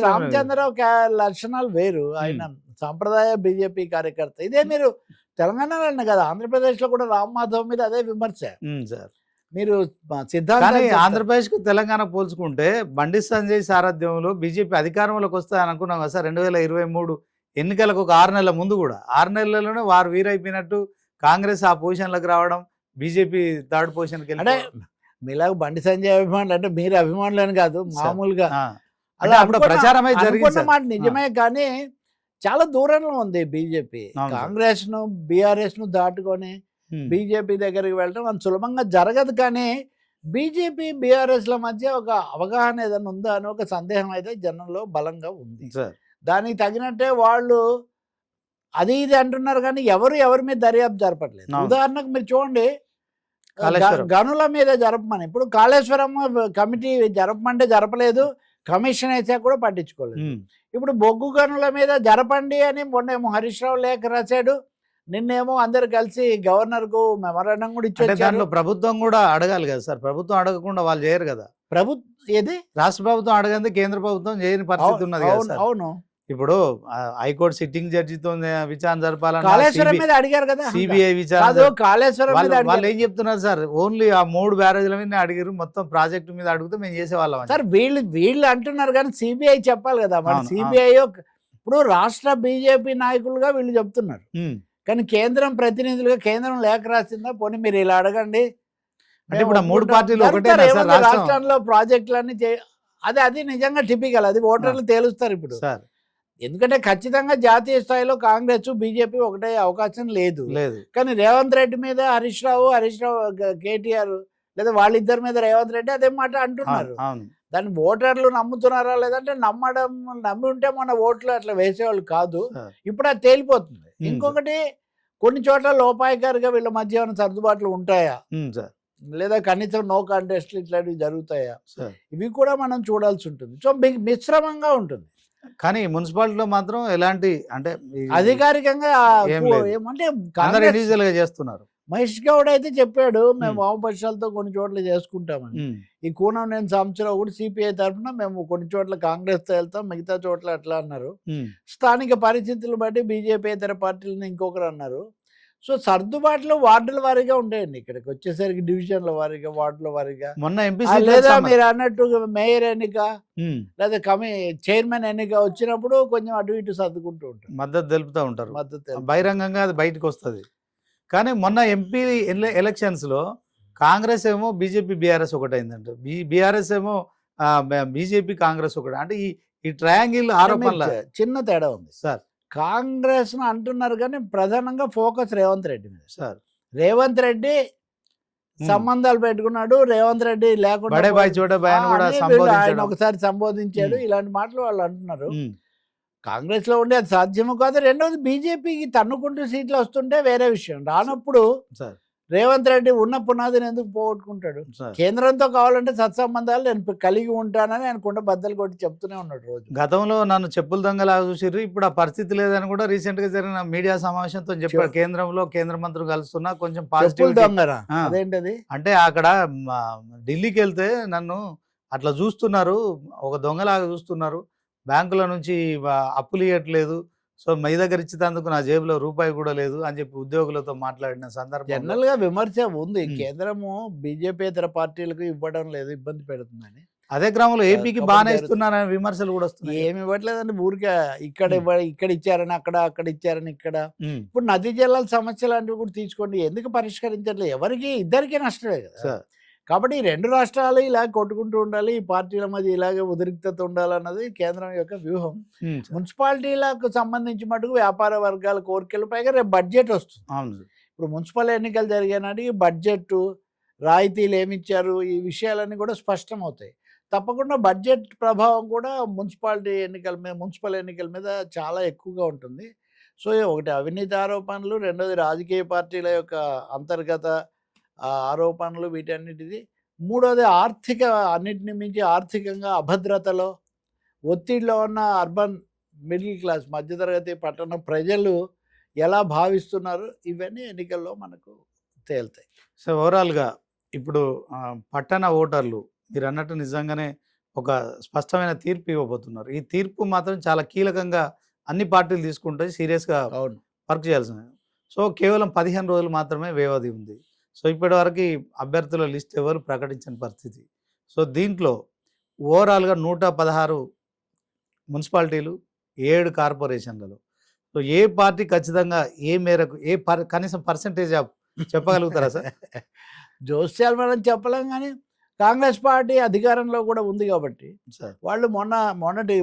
రామచంద్రరావు లక్షణాలు వేరు, ఆయన సాంప్రదాయ బీజేపీ కార్యకర్త. ఇదే మీరు తెలంగాణలో కదా, ఆంధ్రప్రదేశ్ లో కూడా రామ్ మాధవ్ మీద అదే విమర్శ. మీరు ఆంధ్రప్రదేశ్ కు తెలంగాణ పోల్చుకుంటే బండి సంజయ్ సారథ్యంలో బీజేపీ అధికారంలోకి వస్తాయని అనుకున్నాం కదా సార్. 2023 ఎన్నికలకు ఒక 6 నెలల ముందు కూడా 6 నెలల్లోనే వారు వీరైపోయినట్టు కాంగ్రెస్ ఆ పొజిషన్లకు రావడం, బీజేపీ థర్డ్ పొజిషన్కి అంటే మీలాగా బండి సంజయ్ అభిమానులు అంటే మీరు అభిమానులు అని కాదు, మామూలుగా అలా ప్రచారమే జరిగిన మాట నిజమే. కానీ చాలా దూరంలో ఉంది బీజేపీ. అవును సార్. కాంగ్రెస్ను బీఆర్ఎస్ను దాటుకొని బీజేపీ దగ్గరికి వెళ్ళడం అంత సులభంగా జరగదు. కానీ బీజేపీ బీఆర్ఎస్ల మధ్య ఒక అవగాహన ఏదైనా ఉందా అని ఒక సందేహం అయితే జనంలో బలంగా ఉంది. సార్ దానికి తగినట్టే వాళ్ళు అది ఇది అంటున్నారు కానీ ఎవరి మీద దర్యాప్తు జరపట్లేదు. అవును. ఉదాహరణకు మీరు చూడండి, కాళేశ్వరం. గనుల మీద జరపమని ఇప్పుడు కాళేశ్వరం కమిటీ జరపమంటే జరపలేదు, కమిషన్ వేసా కూడా పట్టించుకోలేదు. ఇప్పుడు బొగ్గు గనుల మీద జరపండి అని మొన్నేమో హరీష్ రావు లేఖ రాశాడు, నిన్నేమో అందరు కలిసి గవర్నర్కు మెమరాండం కూడా అంటే ఇచ్చారు. దాంట్లో ప్రభుత్వం కూడా అడగాలి కదా సార్, ప్రభుత్వం అడగకుండా వాళ్ళు చేయరు కదా. ఏది రాష్ట్ర ప్రభుత్వం అడగంది కేంద్ర ప్రభుత్వం చేయని పరిస్థితి ఉన్నది కదా అవును సార్. అవును ఇప్పుడు హైకోర్టు సిట్టింగ్ జడ్జితో విచారణ జరపాలన్నా కాళేశ్వరం మీద అడిగారు కదా. సిబిఐ విచారణ కాదు, కాళేశ్వరం మీద వాళ్ళు అడిగారు. ఏం చెప్తున్నారు సార్, ఓన్లీ ఆ 3 బ్యారేజ్ల మీద అడిగారు, మొత్తం ప్రాజెక్టు మీద అడిగితే మేము చేసేవాళ్ళం అని. సార్ వీళ్ళు అంటున్నారు కానీ సిబిఐ చెప్పాలి కదా. మరి అవును, సిబిఐ ఇప్పుడు రాష్ట్ర బీజేపీ నాయకులుగా వీళ్ళు చెప్తున్నారు, కానీ కేంద్రం ప్రతినిధులుగా కేంద్రం లేఖ రాసిందా, పోనీ మీరు ఇలా అడగండి. అంటే ఇప్పుడు ఆ 3 పార్టీలు ఒకటే సార్ రాష్ట్రం. రాష్ట్రంలో ప్రాజెక్టులన్నీ అది నిజంగా టిపికల్, అది ఓటర్లు తేలుస్తారు ఇప్పుడు. సార్ ఎందుకంటే ఖచ్చితంగా జాతీయ స్థాయిలో కాంగ్రెస్ బీజేపీ ఒకటే అవకాశం లేదు. లేదు. కానీ రేవంత్ రెడ్డి మీద హరీష్ రావు కేటీఆర్ లేదా వాళ్ళిద్దరి మీద రేవంత్ రెడ్డి అదే మాట అంటున్నారు. అవును. దాన్ని ఓటర్లు నమ్ముతున్నారా లేదంటే నమ్మి ఉంటే మన ఓట్లు అట్లా వేసేవాళ్ళు కాదు. ఇప్పుడు అది తేలిపోతుంది. ఇంకొకటి, కొన్ని చోట్ల లోపాయకారిగా వీళ్ళ మధ్య ఏమైనా సర్దుబాట్లు ఉంటాయా, లేదా కనీసం నో కాంటెస్ట్లు ఇట్లాంటివి జరుగుతాయా, ఇవి కూడా మనం చూడాల్సి ఉంటుంది. సో మిశ్రమంగా ఉంటుంది. కానీ మున్సిపాలిటీలో మాత్రం ఎలాంటి అంటే అధికారికంగా ఏమంటే ఇండివిజువల్ గా చేస్తున్నారు. మహేష్ గౌడ్ అయితే చెప్పాడు, మేము వామపక్షాలతో కొన్ని చోట్ల చేసుకుంటామని. ఈ కూనం నేను సంవత్సరం కూడా సిపిఐ తరఫున మేము కొన్ని చోట్ల కాంగ్రెస్ తో వెళ్తాం, మిగతా చోట్ల అట్లా అన్నారు. స్థానిక పరిస్థితులు బట్టి బీజేపీ ఇతర పార్టీలను ఇంకొకరు అన్నారు. సో సర్దుబాట్లు వార్డుల వారీగా ఉంటాయండి. ఇక్కడికి వచ్చేసరికి డివిజన్ల వారీగా, వార్డుల వారీగా. మొన్న ఎంపీ లేదా మీరు అన్నట్టు మేయర్ ఎన్నిక లేదా చైర్మన్ ఎన్నిక వచ్చినప్పుడు కొంచెం అటు ఇటు సర్దుకుంటూ ఉంటారు, మద్దతు తెలుపుతూ ఉంటారు. మద్దతు బహిరంగంగా అది బయటకు వస్తుంది. కానీ మొన్న ఎంపీ ఎలక్షన్స్ లో కాంగ్రెస్ ఏమో బీజేపీ బీఆర్ఎస్ ఒకటైందంట, బీఆర్ఎస్ ఏమో బీజేపీ కాంగ్రెస్ ఒకటి. అంటే ఈ ట్రయాంగిల్ ఆరోపణల చిన్న తేడా ఉంది సార్. కాంగ్రెస్ అంటున్నారు కానీ ప్రధానంగా ఫోకస్ రేవంత్ రెడ్డి మీద సార్. రేవంత్ రెడ్డి సంబంధాలు పెట్టుకున్నాడు, రేవంత్ రెడ్డి లేకుండా ఆయన ఒకసారి సంబోధించాడు, ఇలాంటి మాటలు వాళ్ళు అంటున్నారు. కాంగ్రెస్ లో ఉండే అది సాధ్యము కాదు. రెండవది, బీజేపీకి తన్నుకుంటూ సీట్లు వస్తుంటే వేరే విషయం, రానప్పుడు రేవంత్ రెడ్డి ఉన్న పునాదిని ఎందుకు పోగొట్టుకుంటాడు? కేంద్రంతో కావాలంటే సత్సంబంధాలు నేను కలిగి ఉంటానని ఆయన కుండ బద్దలు కొట్టి చెప్తూనే ఉన్నాడు రోజు. గతంలో నన్ను చెప్పులు దొంగలాగా చూసిర్రు, ఇప్పుడు ఆ పరిస్థితి లేదని కూడా రీసెంట్ గా జరిగిన మీడియా సమావేశంతో చెప్పారు. కేంద్రంలో కేంద్ర మంత్రులు కలుస్తున్నా కొంచెం పాజిటివ్ దొంగరా అదేంటది అంటే, అక్కడ ఢిల్లీకి వెళ్తే నన్ను అట్లా చూస్తున్నారు, ఒక దొంగలాగా చూస్తున్నారు, బ్యాంకుల నుంచి అప్పులు ఇవ్వట్లేదు, సో మీ దగ్గర ఇచ్చేందుకు నా జేబులో రూపాయి కూడా లేదు అని చెప్పి ఉద్యోగులతో మాట్లాడిన సందర్భం. జనరల్ గా విమర్శ ఉంది, కేంద్రము బీజేపీ ఇతర పార్టీలకు ఇవ్వడం లేదు, ఇబ్బంది పెడుతుందని. అదే క్రమంలో ఏపీకి బాగానే ఇస్తున్నారని విమర్శలు కూడా వస్తున్నాయి. ఏమి ఇవ్వట్లేదండి, ఊరికే ఇక్కడ ఇచ్చారని అక్కడ ఇచ్చారని ఇక్కడ. ఇప్పుడు నదీ జలాల సమస్య లాంటివి కూడా తీసుకోండి, ఎందుకు పరిష్కరించట్లేదు? ఎవరికి ఇద్దరికీ నష్టమే కదా. కాబట్టి ఈ 2 రాష్ట్రాలు ఇలా కొట్టుకుంటూ ఉండాలి, ఈ పార్టీల మధ్య ఇలాగే ఉద్రిక్తత ఉండాలన్నది కేంద్రం యొక్క వ్యూహం. మున్సిపాలిటీలకు సంబంధించి మటుకు వ్యాపార వర్గాల కోరికలు, పైగా రేపు బడ్జెట్ వస్తుంది. ఇప్పుడు మున్సిపల్ ఎన్నికలు జరిగే నాటికి బడ్జెట్, రాయితీలు ఏమిచ్చారు, ఈ విషయాలన్నీ కూడా స్పష్టం అవుతాయి. తప్పకుండా బడ్జెట్ ప్రభావం కూడా మున్సిపల్ ఎన్నికల మీద చాలా ఎక్కువగా ఉంటుంది. సో ఒకటి అవినీతి ఆరోపణలు, రెండోది రాజకీయ పార్టీల యొక్క అంతర్గత ఆరోపణలు, వీటన్నిటిది. మూడోది అన్నిటిని మించి ఆర్థికంగా అభద్రతలో, ఒత్తిడిలో ఉన్న అర్బన్ మిడిల్ క్లాస్, మధ్యతరగతి పట్టణ ప్రజలు ఎలా భావిస్తున్నారు, ఇవన్నీ ఎన్నికల్లో మనకు తేలుతాయి. సో ఓవరాల్గా ఇప్పుడు పట్టణ ఓటర్లు మీరు అన్నట్టు నిజంగానే ఒక స్పష్టమైన తీర్పు ఇవ్వబోతున్నారు. ఈ తీర్పు మాత్రం చాలా కీలకంగా అన్ని పార్టీలు తీసుకుంటే సీరియస్గా వర్క్ చేయాల్సింది. సో కేవలం 15 రోజులు మాత్రమే వ్యవధి ఉంది. సో ఇప్పటి వరకు అభ్యర్థుల లిస్ట్ ఎవరు ప్రకటించిన పరిస్థితి. సో దీంట్లో ఓవరాల్గా 116 మున్సిపాలిటీలు, 7 కార్పొరేషన్లలో సో ఏ పార్టీ ఖచ్చితంగా ఏ మేరకు కనీసం పర్సంటేజ్ చెప్పగలుగుతారా సార్? జోస్యాలు మనం చెప్పలేం, కానీ కాంగ్రెస్ పార్టీ అధికారంలో కూడా ఉంది కాబట్టి సార్ వాళ్ళు మొన్నటి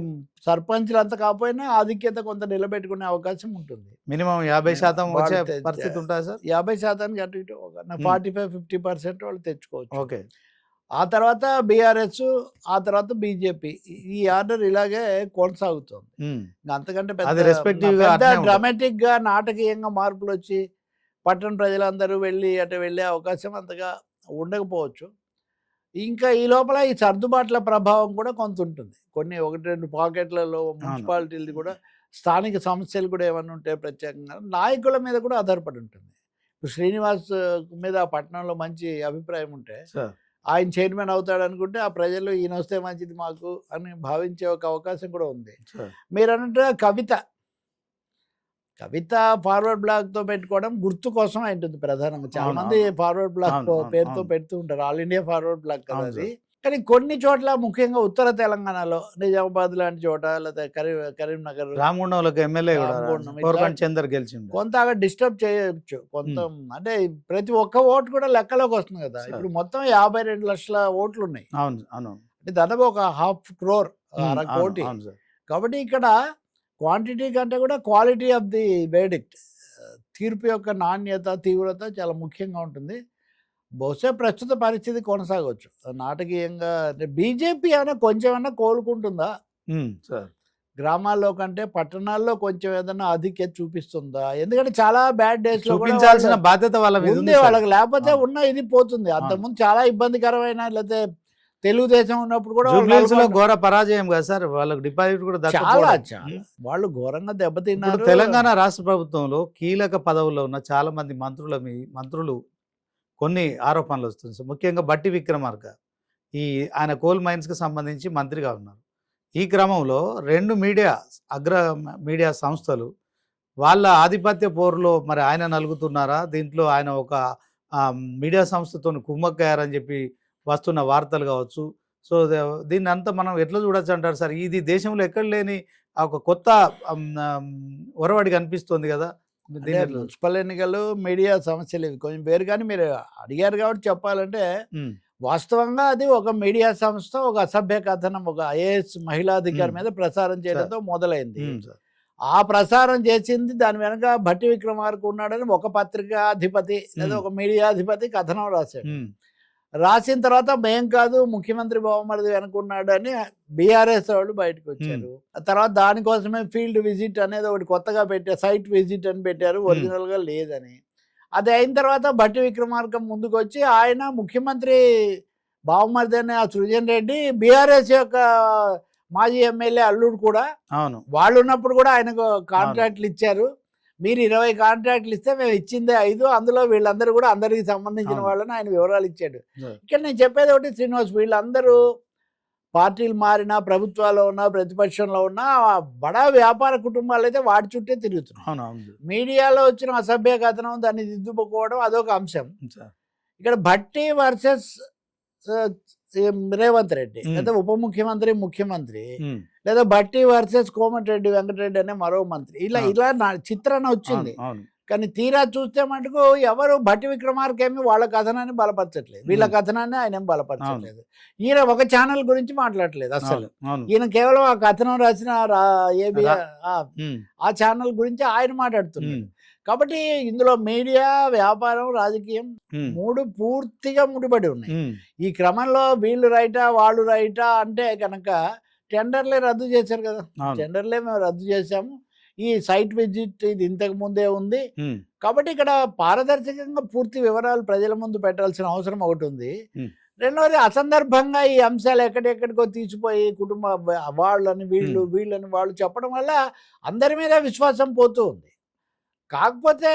సర్పంచ్లు అంతా కాకపోయినా ఆధిక్యత కొంత నిలబెట్టుకునే అవకాశం ఉంటుంది. మినిమం 50% వచ్చే వాళ్ళు పరిస్థితి ఉంటుంది సార్. 50% అటు ఇటు 45-50% వాళ్ళు తెచ్చుకోవచ్చు. ఓకే. ఆ తర్వాత బీఆర్ఎస్, ఆ తర్వాత బీజేపీ, ఈ ఆర్డర్ ఇలాగే కొనసాగుతుంది. ఇంకా అంతకంటే అది respective గా పెద్ద అట్నే ఉంటుంది. డ్రామాటిక్ గా నాటకీయంగా మార్పులు వచ్చి పట్టణ ప్రజలందరూ అటు వెళ్ళే అవకాశం అంతగా ఉండకపోవచ్చు. ఇంకా ఈ లోపల ఈ సర్దుబాట్ల ప్రభావం కూడా కొంత ఉంటుంది. కొన్ని 1-2 పాకెట్లలో మున్సిపాలిటీలది కూడా స్థానిక సమస్యలు కూడా ఏమన్నా ఉంటే ప్రత్యేకంగా నాయకుల మీద కూడా ఆధారపడి ఉంటుంది. ఇప్పుడు శ్రీనివాస్ మీద ఆ పట్టణంలో మంచి అభిప్రాయం ఉంటే సార్ ఆయన చైర్మన్ అవుతాడు అనుకుంటే ఆ ప్రజలు ఈయన వస్తే మంచిది మాకు అని భావించే ఒక అవకాశం కూడా ఉంది. సార్ మీరు అన్నట్టు కవిత ఫార్వర్డ్ బ్లాక్ తో పెట్టుకోవడం గుర్తు కోసం ఉంటుంది ప్రధానంగా. చాలా అవును, మంది అవును. ఫార్వర్డ్ బ్లాక్ అవును, అవును, పేరుతో అవును. పెడుతూ ఉంటారు. ఆల్ ఇండియా ఫార్వర్డ్ బ్లాక్ కదా అవును అది. కానీ కొన్ని చోట్ల ముఖ్యంగా ఉత్తర తెలంగాణలో నిజామాబాద్ లాంటి చోట లేదా కరీంనగర్, రామగుండంలోకి ఎమ్మెల్యే కూడా రామగుండం కోరకంటి చందర్ గెలిచిండు. కొంత అక్కడ డిస్టర్బ్ చేయొచ్చు కొంత. అంటే ప్రతి ఒక్క ఓటు కూడా లెక్కలోకి వస్తుంది కదా. సరే. ఇప్పుడు మొత్తం 52 లక్షల ఓట్లు ఉన్నాయి. అవును అవును అంటే దాదాపు ఒక 500 crore, అర అవును, కోటి. అవును సార్. కాబట్టి ఇక్కడ క్వాంటిటీ కంటే కూడా క్వాలిటీ ఆఫ్ ది వేడిక్ట్, తీర్పు యొక్క నాణ్యత, తీవ్రత చాలా ముఖ్యంగా ఉంటుంది. బహుశా ప్రస్తుత పరిస్థితి కొనసాగవచ్చు నాటకీయంగా. అంటే బీజేపీ అయినా కొంచెమన్నా కోలుకుంటుందా సార్ గ్రామాల్లో కంటే, పట్టణాల్లో కొంచెం ఏదైనా ఆధిక్యత చూపిస్తుందా? ఎందుకంటే చాలా బ్యాడ్ డేస్ లో కూడా చూపించాల్సిన బాధ్యత వాళ్ళ మీద ఉంది ఉంది సార్. వాళ్ళకి, లేకపోతే అవును. ఉన్న ఇది పోతుంది. అంతకుముందు చాలా ఇబ్బందికరమైన, లేకపోతే తెలుగుదేశం ఉన్నప్పుడు కూడా వాళ్ళు జూబ్లీహిల్స్ లో నల్గొండ- ఘోర పరాజయం కదా సార్. వాళ్ళకి డిపాజిట్ కూడా చాలా దక్కకపోవడం. చాలా వాళ్ళు ఘోరంగా ఇప్పుడు దెబ్బతిన్నారు. తెలంగాణ రాష్ట్ర ప్రభుత్వంలో కీలక పదవుల్లో ఉన్న చాలా మంది మంత్రులు కొన్ని ఆరోపణలు వస్తుంది సార్. ముఖ్యంగా బట్టి విక్రమార్క ఆయన కోల్ మైన్స్ కి సంబంధించి మంత్రిగా ఉన్నారు. ఈ క్రమంలో 2 అగ్ర మీడియా సంస్థలు వాళ్ళ ఆధిపత్య పోరులో మరి ఆయన నలుగుతున్నారా, దీంట్లో ఆయన ఒక మీడియా సంస్థతో కుమ్మక్కయ్యారని చెప్పి వస్తున్న వార్తలు కావచ్చు. సో దీన్ని అంతా మనం ఎట్లా చూడొచ్చు అంటారు సార్? ఇది దేశంలో ఎక్కడ లేని ఒక కొత్త ఒరవడి కనిపిస్తుంది కదా. అంటే మున్సిపల్ ఎన్నికలు మీడియా సమస్యలు ఇవి కొంచెం వేరు. కానీ మీరు అడిగారు కాబట్టి చెప్పాలంటే వాస్తవంగా అది ఒక మీడియా సంస్థ ఒక అసభ్య కథనం ఒక ఐఏఎస్ మహిళాధికారి మీద ప్రసారం చేయడంతో మొదలైంది. ఆ ప్రసారం చేసింది దాని వెనక భట్టి విక్రమార్క ఉన్నాడని ఒక పత్రికాధిపతి లేదా ఒక మీడియాధిపతి కథనం రాశాడు. రాసిన తర్వాత మేం కాదు, ముఖ్యమంత్రి బావమరిది వెనుకున్నాడు అని బీఆర్ఎస్ వాళ్ళు బయటకు వచ్చారు. తర్వాత దానికోసమే ఫీల్డ్ విజిట్ అనేది ఒకటి కొత్తగా పెట్టారు, సైట్ విజిట్ అని పెట్టారు, ఒరిజినల్ గా లేదని. అది అయిన తర్వాత భట్టి విక్రమార్క ముందుకు వచ్చి ఆయన ముఖ్యమంత్రి బావమరిది అనే ఆ సృజన్ రెడ్డి బీఆర్ఎస్ యొక్క మాజీ ఎమ్మెల్యే అల్లుడు కూడా, అవును, వాళ్ళు ఉన్నప్పుడు కూడా ఆయనకు కాంట్రాక్ట్లు ఇచ్చారు. మీరు 20 కాంట్రాక్ట్లు ఇస్తే మేము ఇచ్చిందే 5, అందులో వీళ్ళందరూ కూడా అందరికి సంబంధించిన వాళ్ళని ఆయన వివరాలు ఇచ్చాడు. ఇక్కడ నేను చెప్పేది ఒకటి శ్రీనివాస్, వీళ్ళందరూ పార్టీలు మారినా, ప్రభుత్వాల్లో ఉన్నా, ప్రతిపక్షంలో ఉన్నా, బడా వ్యాపార కుటుంబాలు అయితే వాటి చుట్టే తిరుగుతున్నాయి. మీడియాలో వచ్చిన అసభ్య కథనం, దాన్ని దిద్దుకోవడం అదొక అంశం. ఇక్కడ భట్టి వర్సెస్ రేవంత్ రెడ్డి, లేదా ఉప ముఖ్యమంత్రి ముఖ్యమంత్రి, లేదా భట్టి వర్సెస్ కోమటిరెడ్డి వెంకటరెడ్డి అనే మరో మంత్రి, ఇలా చిత్రణ వచ్చింది. కానీ తీరా చూస్తే మటుకు ఎవరు భట్టి విక్రమార్క ఏమి వాళ్ళ కథనాన్ని బలపరచట్లేదు, వీళ్ళ కథనాన్ని ఆయన ఏం బలపరచట్లేదు. ఈయన ఒక ఛానల్ గురించి మాట్లాడలేదు అసలు. ఈయన కేవలం ఆ కథనం రాసిన ఆ ఛానల్ గురించి ఆయన మాట్లాడుతున్నాడు. కాబట్టి ఇందులో మీడియా, వ్యాపారం, రాజకీయం 3 పూర్తిగా ముడిపడి ఉన్నాయి. ఈ క్రమంలో వీళ్ళు రైటా వాళ్ళు రైటా అంటే కనుక టెండర్లే రద్దు చేశారు కదా. టెండర్లే మేము రద్దు చేశాము. ఈ సైట్ విజిట్ ఇది ఇంతకు ముందే ఉంది. కాబట్టి ఇక్కడ పారదర్శకంగా పూర్తి వివరాలు ప్రజల ముందు పెట్టాల్సిన అవసరం ఒకటి ఉంది. రెండవది, అసందర్భంగా ఈ అంశాలు ఎక్కడెక్కడికో తీసిపోయి కుటుంబ వాళ్ళని వీళ్ళని వాళ్ళు చెప్పడం వల్ల అందరి మీద విశ్వాసం పోతూ ఉంది. కాకపోతే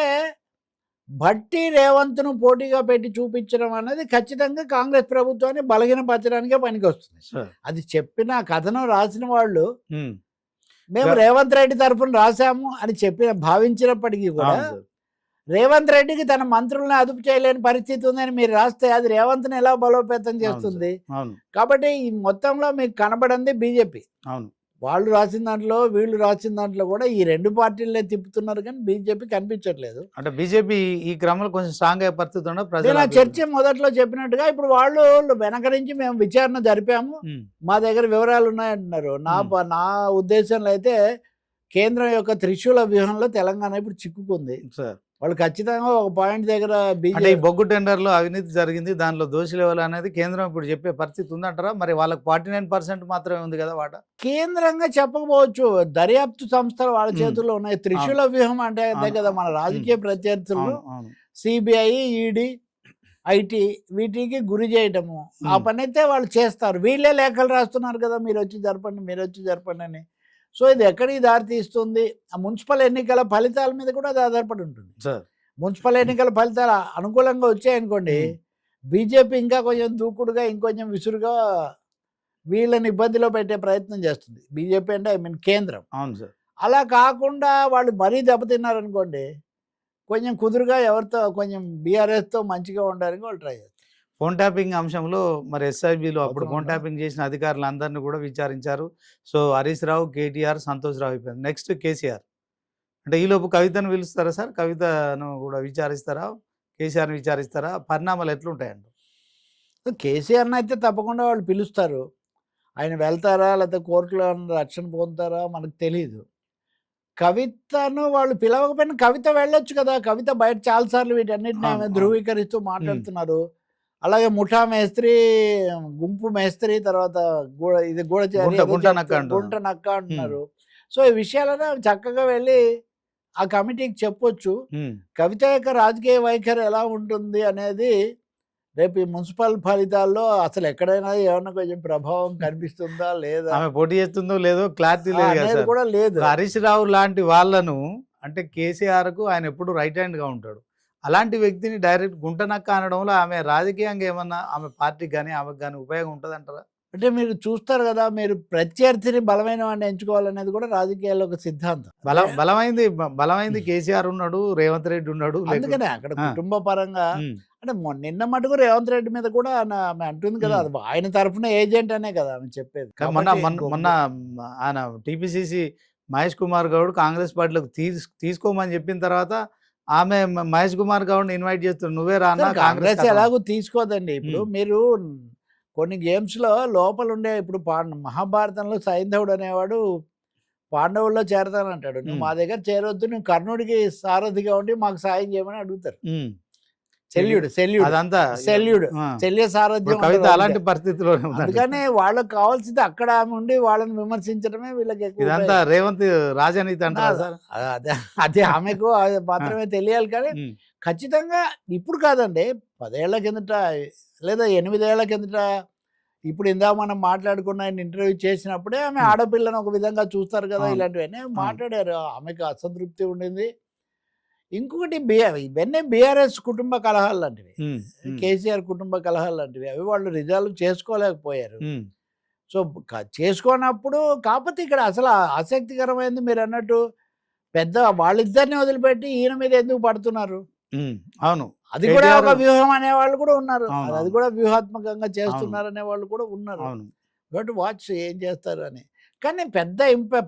భట్టి రేవంత్ను పోటీగా పెట్టి చూపించడం అనేది ఖచ్చితంగా కాంగ్రెస్ ప్రభుత్వాన్ని బలహీనపరచడానికే పనికి వస్తుంది. అది చెప్పిన కథనం రాసిన వాళ్ళు మేము రేవంత్ రెడ్డి తరఫున రాశాము అని భావించినప్పటికీ కూడా రేవంత్ రెడ్డికి తన మంత్రులను అదుపు చేయలేని పరిస్థితి ఉందని మీరు రాస్తే అది రేవంత్ని ఎలా బలోపేతం చేస్తుంది? కాబట్టి ఈ మొత్తంలో మీకు కనబడింది బీజేపీ. వాళ్ళు రాసిన దాంట్లో వీళ్ళు రాసిన దాంట్లో కూడా ఈ 2 పార్టీలనే తిప్పుతున్నారు కానీ బీజేపీ కనిపించట్లేదు. అంటే బీజేపీ ఈ క్రమంలో కొంచెం స్ట్రాంగ్ అయ్యే పరిస్థితి ఉండదు నేను ప్రజల ఆ చర్చ మొదట్లో చెప్పినట్టుగా ఇప్పుడు వాళ్ళు వెనక నుంచి మేము విచారణ జరిపాము, మా దగ్గర వివరాలు ఉన్నాయంటున్నారు. నా ఉద్దేశంలో అయితే కేంద్రం యొక్క త్రిశూల వ్యూహంలో తెలంగాణ ఇప్పుడు చిక్కుకుంది. సార్ వాళ్ళు ఖచ్చితంగా ఒక పాయింట్ దగ్గర అంటే ఈ బీజేపీ బొగ్గు టెండర్లో అవినీతి జరిగింది, దాంట్లో దోషులు ఎవరు అనేది కేంద్రం ఇప్పుడు చెప్పే పరిస్థితి ఉందంటారా? మరి వాళ్ళకి 49% మాత్రమే ఉంది కదా వాటా. కేంద్రంగా చెప్పకపోవచ్చు, దర్యాప్తు సంస్థలు వాళ్ళ చేతుల్లో ఉన్నాయి. త్రిశూల వ్యూహం అంటే అంతే కదా, మన రాజకీయ ప్రత్యర్థులు అవును అవును సిబిఐ, ఈడీ, ఐటీ వీటికి గురి చేయటము ఆ పని అయితే వాళ్ళు చేస్తారు. వీళ్ళే లేఖలు రాస్తున్నారు కదా, మీరు వచ్చి జరపండి అని. సో ఇది ఎక్కడికి దారి తీస్తుంది? ఆ మున్సిపల్ ఎన్నికల ఫలితాల మీద కూడా అది ఆధారపడి ఉంటుంది. సార్ మున్సిపల్ ఎన్నికల ఫలితాలు అనుకూలంగా వచ్చాయనుకోండి, బీజేపీ ఇంకా కొంచెం దూకుడుగా ఇంకొంచెం విసురుగా వీళ్ళని ఇబ్బందిలో పెట్టే ప్రయత్నం చేస్తుంది. బీజేపీ అంటే కేంద్రం. అవును సార్. అలా కాకుండా వాళ్ళు మరీ దెబ్బతిన్నారనుకోండి, కొంచెం కుదురుగా ఎవరితో కొంచెం బీఆర్ఎస్తో మంచిగా ఉండడానికి వాళ్ళు ట్రై చేస్తారు. ఫోన్ ట్యాపింగ్ అంశంలో మరి ఎస్ఐబిలో అప్పుడు ఫోన్ అవుతుందా? ట్యాపింగ్ చేసిన అధికారులందరినీ కూడా విచారించారు. సో హరీష్ రావు, కేటీఆర్, సంతోష్ రావు అయిపోయింది. నెక్స్ట్ కేసీఆర్. అంటే ఈలోపు కవితను పిలుస్తారా సార్? కవితను కూడా విచారిస్తారా? కేసీఆర్ని విచారిస్తారా? పరిణామాలు ఎట్లుంటాయండి? కేసీఆర్ని అయితే తప్పకుండా వాళ్ళు పిలుస్తారు. ఆయన వెళ్తారా లేకపోతే కోర్టులో రక్షణ పొందుతారా మనకు తెలియదు. కవితను వాళ్ళు పిలవకపోయినా కవిత వెళ్ళొచ్చు కదా. కవిత బయట చాలాసార్లు వీటన్నిటిని ఆమె ధృవీకరిస్తూ మాట్లాడుతున్నారు. అలాగే ముఠా మేస్త్రి, గుంపు మేస్త్రి, తర్వాత గుంట నక్క అంటున్నారు. సో ఈ విషయాలను చక్కగా వెళ్ళి ఆ కమిటీకి చెప్పొచ్చు. కవిత యొక్క రాజకీయ వైఖరి ఎలా ఉంటుంది అనేది రేపు ఈ మున్సిపల్ ఫలితాల్లో అసలు ఎక్కడైనా ఏమన్నా కొంచెం ప్రభావం కనిపిస్తుందా లేదా, ఆమె పోటీ చేస్తుందో లేదో క్లారిటీ లేదు కదా అనేది సార్. కూడా లేదు. హరీష్ రావు లాంటి వాళ్ళను అంటే కేసీఆర్కు ఆయన ఎప్పుడు రైట్ హ్యాండ్గా ఉంటాడు. అలాంటి వ్యక్తిని డైరెక్ట్ గుంటనక్క అనడంలో ఆమె రాజకీయంగా ఏమన్నా ఆమె పార్టీకి కానీ ఆమెకు కానీ ఉపయోగం ఉంటుంది అంటారా? అంటే మీరు చూస్తారు కదా, మీరు ప్రత్యర్థిని బలమైన వాడిని ఎంచుకోవాలనేది కూడా రాజకీయాల్లో ఒక సిద్ధాంతం. బలమైంది కేసీఆర్ ఉన్నాడు, రేవంత్ రెడ్డి ఉన్నాడు. అందుకనే అక్కడ కుటుంబ పరంగా అంటే నిన్న మటుకు రేవంత్ రెడ్డి మీద కూడా ఆమె అంటుంది కదా, అది ఆయన తరఫున ఏజెంట్ అనే కదా ఆమె చెప్పేది. మొన్న ఆయన టీపీసీసీ మహేష్ కుమార్ గౌడ్ కాంగ్రెస్ పార్టీలోకి తీసుకోమని చెప్పిన తర్వాత ఆమె మహేష్ కుమార్ గౌడ్ని ఇన్వైట్ చేస్తున్నారు, నువ్వే రానా కాంగ్రెస్ ఎలాగో తీసుకోదండి. ఇప్పుడు మీరు కొన్ని గేమ్స్లో లోపల ఉండే, ఇప్పుడు మహాభారతంలో సైంధవుడు అనేవాడు పాండవుల్లో చేరతానంటాడు. నువ్వు మా దగ్గర చేరొద్దు, నువ్వు కర్ణుడికి సారథిగా ఉండి మాకు సాయం చేయమని అడుగుతారు. శల్యుడు శల్య సారథ్యం అలాంటి పరిస్థితిలో. అందుకనే వాళ్ళకి కావాల్సింది అక్కడ ఆమె ఉండి వాళ్ళని విమర్శించడమే వీళ్ళకి ఎక్కువ. ఇదంతా రేవంత్ రాజనీతి అంటారు సార్. అదే ఆమెకు మాత్రమే తెలియాలి. కానీ ఖచ్చితంగా ఇప్పుడు కాదండి, 10 ఏళ్ల కిందట లేదా 8 ఏళ్ల కిందట, ఇప్పుడు ఇందా మనం మాట్లాడుకున్న ఇంటర్వ్యూ చేసినప్పుడే ఆమె ఆడపిల్లని ఒక విధంగా చూస్తారు కదా, ఇలాంటివన్నీ మాట్లాడారు. ఆమెకు అసంతృప్తి ఉండింది. ఇంకొకటి ఇవన్నీ బీఆర్ఎస్ కుటుంబ కలహాలు లాంటివి, కేసీఆర్ కుటుంబ కలహాలు లాంటివి. అవి వాళ్ళు రిజాల్వ్ చేసుకోలేకపోయారు. సో చేసుకోనప్పుడు కాకపోతే ఇక్కడ అసలు ఆసక్తికరమైనది మీరు అన్నట్టు, పెద్ద వాళ్ళిద్దరిని వదిలిపెట్టి ఈయన మీద ఎందుకు పడుతున్నారు? అవును, అది కూడా ఒక వ్యూహం అనే వాళ్ళు కూడా ఉన్నారు. అది కూడా వ్యూహాత్మకంగా చేస్తున్నారు అనే వాళ్ళు కూడా ఉన్నారు. బట్ వాచ్ ఏం చేస్తారు అని. కానీ పెద్ద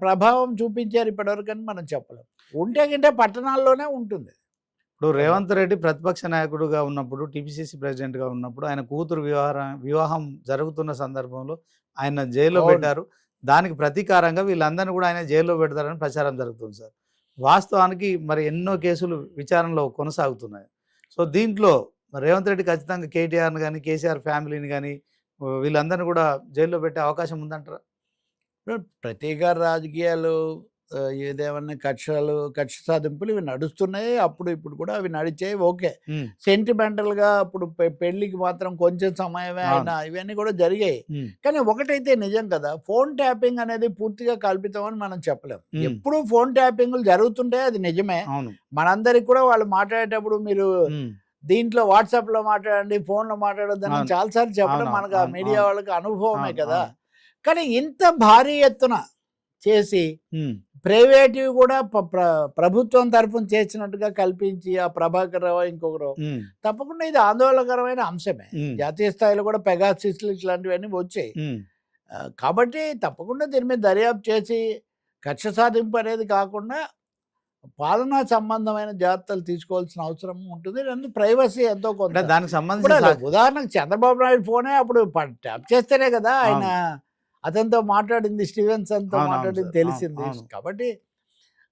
ప్రభావం చూపించారు ఇప్పటివరకు అని మనం చెప్పలేం. ఉంటే గింటే పట్టణాల్లోనే ఉంటుంది. ఇప్పుడు రేవంత్ రెడ్డి ప్రతిపక్ష నాయకుడుగా ఉన్నప్పుడు, టీపీసీసీ ప్రెసిడెంట్గా ఉన్నప్పుడు ఆయన కూతురు వివాహం జరుగుతున్న సందర్భంలో ఆయన జైల్లో పెట్టారు. దానికి ప్రతీకారంగా వీళ్ళందరినీ కూడా ఆయన జైల్లో పెడతారని ప్రచారం జరుగుతుంది సార్. వాస్తవానికి మరి ఎన్నో కేసులు విచారణలో కొనసాగుతున్నాయి. సో దీంట్లో రేవంత్ రెడ్డి ఖచ్చితంగా కేటీఆర్ని కానీ కేసీఆర్ ఫ్యామిలీని కానీ వీళ్ళందరినీ కూడా జైల్లో పెట్టే అవకాశం ఉందంటారా? ప్రతీకార రాజకీయాలు ఏదేమన్నా కక్ష సాధింపులు ఇవి నడుస్తున్నాయి. అప్పుడు ఇప్పుడు కూడా అవి నడిచాయి. ఓకే, సెంటిమెంటల్గా ఇప్పుడు పెళ్లికి మాత్రం కొంచెం సమయమే అయినా ఇవన్నీ కూడా జరిగాయి. కానీ ఒకటైతే నిజం కదా, ఫోన్ ట్యాపింగ్ అనేది పూర్తిగా కల్పితం అని మనం చెప్పలేం. ఎప్పుడు ఫోన్ ట్యాపింగ్లు జరుగుతుంటే అది నిజమే. మనందరికి కూడా వాళ్ళు మాట్లాడేటప్పుడు మీరు దీంట్లో వాట్సాప్ లో మాట్లాడండి, ఫోన్ లో మాట్లాడొద్దని చాలాసార్లు చెప్పడం మనకు ఆ మీడియా వాళ్ళకి అనుభవమే కదా. కానీ ఇంత భారీ ఎత్తున చేసి ప్రైవేటివ్ కూడా ప్రభుత్వం తరఫున చేసినట్టుగా కల్పించి ఆ ప్రభాకర్ రావు ఇంకొకరు, తప్పకుండా ఇది ఆందోళనకరమైన అంశమే. జాతీయ స్థాయిలో కూడా పెగాసిస్లు ఇట్లాంటివన్నీ వచ్చాయి. కాబట్టి తప్పకుండా దీని మీద దర్యాప్తు చేసి కక్ష సాధింపు అనేది కాకుండా పాలనా సంబంధమైన జాగ్రత్తలు తీసుకోవాల్సిన అవసరం ఉంటుంది. రెండు ప్రైవసీ ఎంతో అంటే కొంత. దానికి ఇప్పుడు సంబంధించి ఉదాహరణకు చంద్రబాబు నాయుడు ఫోనే అప్పుడు ట్యాప్ చేస్తేనే కదా ఆయన అతనితో మాట్లాడింది, స్టీవెన్సన్తో అవును, అవును మాట్లాడింది సార్. తెలిసింది. అవును. కాబట్టి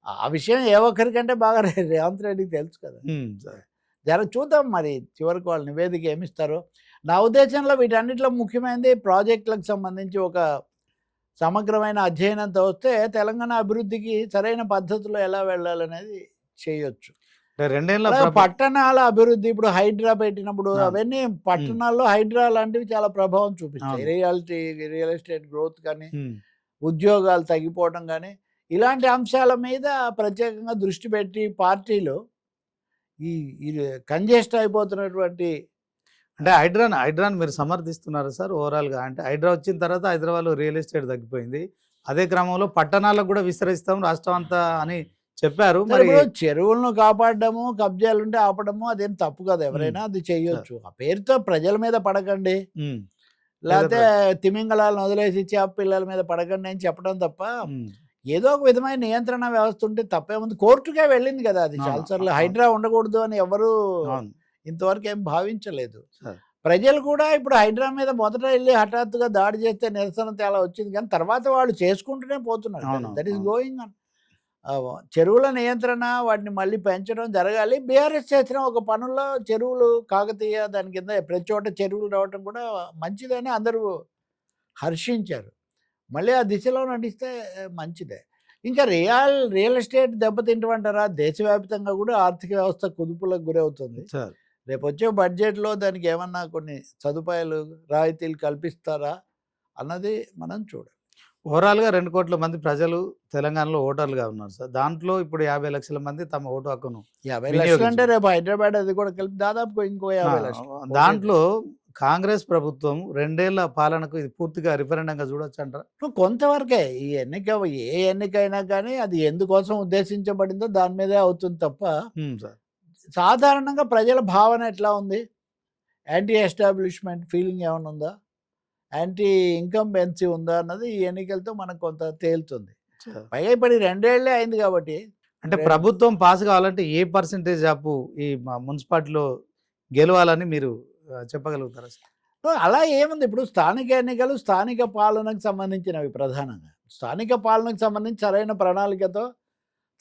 ఆ విషయం ఏ ఒక్కరికంటే బాగా రేవంత్ రెడ్డికి తెలుసు కదా. సార్. చూద్దాం మరి చివరికి వాళ్ళు నివేదిక ఏమిస్తారో. నా ఉద్దేశంలో వీటన్నిటిలో ముఖ్యమైనది ప్రాజెక్టులకు సంబంధించి ఒక సమగ్రమైన అధ్యయనంతో వస్తే తెలంగాణ అభివృద్ధికి సరైన పద్ధతిలో ఎలా వెళ్ళాలనేది చేయొచ్చు. అంటే 2 ఏళ్ల అలాగే పట్టణాల అభివృద్ధి, ఇప్పుడు హైడ్రా పెట్టినప్పుడు అవును. అవన్నీ పట్టణాల్లో హైడ్రా లాంటివి చాలా ప్రభావం చూపించాయి. అవును. రియల్ ఎస్టేట్ గ్రోత్ కానీ, ఉద్యోగాలు తగ్గిపోవడం కానీ, ఇలాంటి అంశాల మీద ప్రత్యేకంగా దృష్టి పెట్టి పార్టీలు ఈ కంజెస్ట్ అయిపోతున్నటువంటి అంటే హైడ్రాన్ మీరు సమర్థిస్తున్నారు సార్ ఓవరాల్గా? అంటే హైడ్రా వచ్చిన తర్వాత హైదరాబాద్లో రియల్ ఎస్టేట్ తగ్గిపోయింది, అదే క్రమంలో పట్టణాలకు కూడా విస్తరిస్తాం రాష్ట్రం అంతా అని చెప్పారు. మరి ఇప్పుడు చెరువులను కాపాడము, కబ్జాలు ఉంటే ఆపడము అదేం తప్పు కదా, ఎవరైనా అది చేయొచ్చు. ఆ పేరుతో ప్రజల మీద పడకండి, లేకపోతే తిమింగళాలను వదిలేసి చేప పిల్లల మీద పడకండి అని చెప్పడం తప్ప ఏదో ఒక విధమైన నియంత్రణ వ్యవస్థ ఉంటే తప్పేముంది. కోర్టుకే వెళ్ళింది కదా అది చాలాసార్లు. హైడ్రా ఉండకూడదు అని ఎవరు ఇంతవరకు ఏం భావించలేదు. ప్రజలు కూడా ఇప్పుడు హైడ్రా మీద మొదట వెళ్ళి హఠాత్తుగా దాడి చేస్తే నిరసన తేలా వచ్చింది, కానీ తర్వాత వాళ్ళు చేసుకుంటూనే పోతున్నారు. That is going on. చెరువుల నియంత్రణ, వాటిని మళ్ళీ పెంచడం జరగాలి. బీఆర్ఎస్ చేసిన ఒక పనుల్లో చెరువులు కాకతీయ దాని కింద ప్రతి చోట చెరువులు రావటం కూడా మంచిదని అందరూ హర్షించారు. మళ్ళీ ఆ దిశలో నడిస్తే మంచిదే. ఇంకా రియల్ ఎస్టేట్ దెబ్బతింటమంటారా? దేశవ్యాప్తంగా కూడా ఆర్థిక వ్యవస్థ కుదుపులకు గురవుతుంది. రేపు వచ్చే బడ్జెట్లో దానికి ఏమన్నా కొన్ని సదుపాయాలు, రాయితీలు కల్పిస్తారా అన్నది మనం చూడాలి. ఓవరాల్గా 2 కోట్ల మంది ప్రజలు తెలంగాణలో ఓటర్లుగా ఉన్నారు సార్. దాంట్లో ఇప్పుడు 50 లక్షల మంది తమ ఓటు హక్కును 50 లక్షలు అంటే రేపు హైదరాబాద్ అది కూడా కలిపి దాదాపు ఇంకో 50 లక్షలు. దాంట్లో కాంగ్రెస్ ప్రభుత్వం 2 ఏళ్ల పాలనకు ఇది పూర్తిగా రిఫరెండంగా చూడొచ్చు అంటారా? కొంతవరకే. ఈ ఎన్నిక ఏ ఎన్నికైనా కానీ అది ఎందుకోసం ఉద్దేశించబడిందో దాని మీదే అవుతుంది తప్ప సాధారణంగా ప్రజల భావన ఎట్లా ఉంది? యాంటీ ఎస్టాబ్లిష్మెంట్ ఫీలింగ్ ఏమైనా ఉందా, యాంటీ ఇన్కంబెన్సీ ఉందా అన్నది ఈ ఎన్నికలతో మనకు కొంత తేలుతుంది. పైగా ఇప్పుడు 2 ఏళ్లే అయింది కాబట్టి. అంటే ప్రభుత్వం పాస్ కావాలంటే ఏ పర్సెంటేజ్ ఆఫ్ ఈ మున్సిపాలిటీలో గెలవాలని మీరు చెప్పగలుగుతారా సార్? అలా ఏముంది, ఇప్పుడు స్థానిక ఎన్నికలు స్థానిక పాలనకు సంబంధించినవి ప్రధానంగా. స్థానిక పాలనకు సంబంధించి సరైన ప్రణాళికతో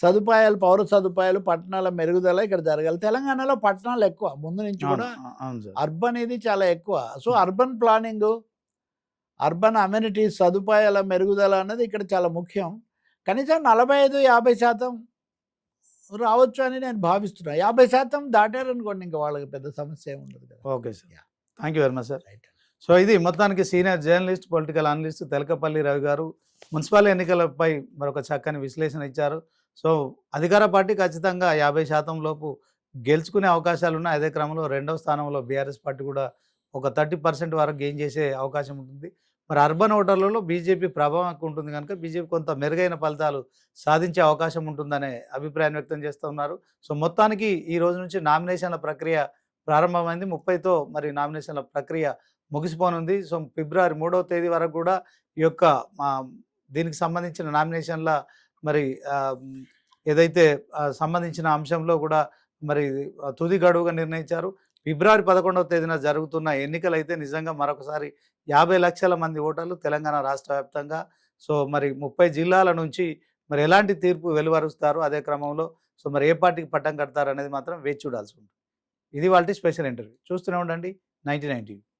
సదుపాయాలు, పౌర సదుపాయాలు, పట్టణాల మెరుగుదల ఇక్కడ జరగాలి. తెలంగాణలో పట్టణాలు ఎక్కువ ముందు నుంచి కూడా, అర్బన్ ఇది చాలా ఎక్కువ. So urban planning, urban amenities, సదుపాయాల మెరుగుదల అన్నది ఇక్కడ చాలా ముఖ్యం. కనీసం 45-50% రావచ్చు అని నేను భావిస్తున్నాను. 50% దాటారనుకోండి ఇంకా వాళ్ళకి పెద్ద సమస్య ఏమి ఉండదు కదా. Okay sir, thank you very much sir. So ఇది మొత్తానికి senior journalist, political analyst Telakapalli Ravi గారు మున్సిపల్ ఎన్నికలపై మరొక చక్కని విశ్లేషణ ఇచ్చారు. సో అధికార పార్టీ ఖచ్చితంగా 50% లోపు గెలుచుకునే అవకాశాలు ఉన్నాయి. అదే క్రమంలో 2వ స్థానంలో బీఆర్ఎస్ పార్టీ కూడా ఒక 30% వరకు గెయిన్ చేసే అవకాశం ఉంటుంది. మరి అర్బన్ ఓటర్లలో బీజేపీ ప్రభావం ఎక్కువ ఉంటుంది కనుక బీజేపీ కొంత మెరుగైన ఫలితాలు సాధించే అవకాశం ఉంటుందనే అభిప్రాయం వ్యక్తం చేస్తూ ఉన్నారు. సో మొత్తానికి ఈ రోజు నుంచి నామినేషన్ల ప్రక్రియ ప్రారంభమైంది. 30తో మరి నామినేషన్ల ప్రక్రియ ముగిసిపోనుంది. సో ఫిబ్రవరి 3వ తేదీ వరకు కూడా ఈ యొక్క దీనికి సంబంధించిన నామినేషన్ల మరి ఏదైతే సంబంధించిన అంశంలో కూడా మరి తుది గడువుగా నిర్ణయించారు. ఫిబ్రవరి 11వ తేదీన జరుగుతున్న ఎన్నికలు అయితే నిజంగా మరొకసారి 50 లక్షల మంది ఓటర్లు తెలంగాణ రాష్ట్ర వ్యాప్తంగా. సో మరి 30 జిల్లాల నుంచి మరి ఎలాంటి తీర్పు వెలువరుస్తారు, అదే క్రమంలో సో మరి ఏ పార్టీకి పట్టం కడతారు అనేది మాత్రం వేచి చూడాల్సి ఉంటుంది. ఇది వాళ్ళ స్పెషల్ ఇంటర్వ్యూ. చూస్తూనే ఉండండి 99 టీవీ.